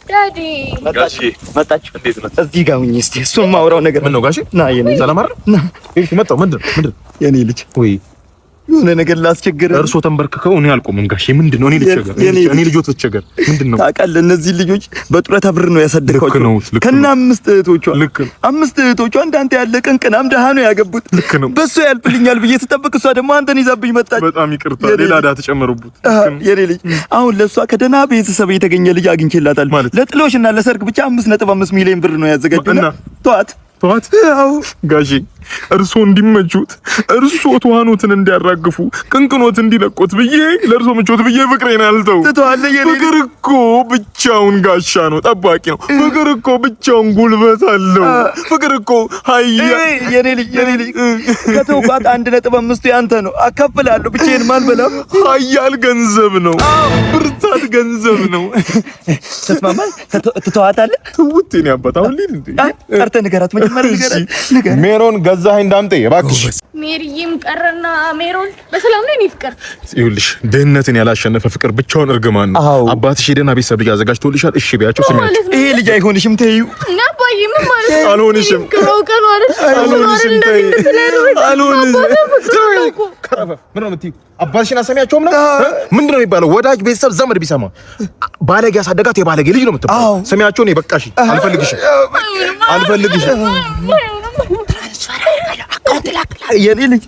ዳዲ ጋሺ መጣች። እንዴት ነው? እዚህ ጋር ሁኚ እስቲ እሱን ማውራው ነገር ምን ነው ጋሺ? ና የኔ ሰላም አይደል? ና እሺ መጣሁ። ምንድን የኔ ልጅ ወይ የሆነ ነገር ላስቸግር። እርሶ ተንበርክከው እኔ አልቆምም ጋሺ። ምንድነው? እኔ ልቸገር እኔ ልጆት ልቸገር ምንድነው? ታውቃለህ እነዚህ ልጆች በጡረታ ብር ነው ያሳደግኳቸው ከና 5 እህቶቿ 5 እህቶቿ እንዳንተ ያለ ቅንቅናም ደሃ ነው ያገቡት። በሱ ያልፍልኛል ብዬ ስጠብቅ እሷ ደግሞ አንተን ይዛብኝ መጣች። በጣም ይቅርታ ሌላ ዳ ተጨመሩበት። የኔ ልጅ አሁን ለሷ ከደና ቤተሰብ የተገኘ ልጅ አግኝቼላታል። ለጥሎሽና ለሰርግ ብቻ 5.5 ሚሊዮን ብር ነው ያዘጋጀና ተዋት ያው ጋሺ እርሶ እንዲመቹት እርሶ ተዋኖትን እንዲያራግፉ ቅንቅኖት እንዲለቁት ብዬ ለእርሶ ምቾት ብዬ ፍቅሬን አልተው። ፍቅር እኮ ብቻውን ጋሻ ነው፣ ጠባቂ ነው። ፍቅር እኮ ብቻውን ጉልበት አለው። ፍቅር እኮ ሀያ የኔ ልጅ ከተውቋት 1.5 ያንተ ነው። አካፍላለሁ ብቻዬን ማልበላም። ሀያል ገንዘብ ነው፣ ብርታት ገንዘብ ነው። ተስማማ ትተዋታለህ? ትውት የኔ አባት አሁን ልሂድ እንዴ? ቀርተህ ንገራት መጀመሪያ ንገራት። ሜሮን ገዛኸኝ እንዳምጤ እባክሽ። ሜሪዬም ቀረና ሜሮን በሰላም ነው። እኔ ፍቅር ይኸውልሽ ድህነትን ያላሸነፈ ፍቅር ብቻውን እርግማን ነው። አባትሽ ሄደና ቤተሰብ አዘጋጅቶልሻል። እሺ ቢያቸው ስሚያቸው። ይሄ ልጅ አይሆንሽም ተይው። እና አባዬ ምን ማለት ነው? አልሆንሽም ከሮቀን ማለት አልሆንሽም ተይ አልሆንሽም። ምን ነው የምትይው? አባትሽን አሰሚያቸውም ነው ምንድን ነው የሚባለው? ወዳጅ ቤተሰብ ዘመድ ቢሰማ ባለጌ ያሳደጋት የባለጌ ልጅ ነው የምትባለው። ሰሚያቸው ነው። በቃሽ አልፈልግሽም አልፈልግሽም የኔ ልጅ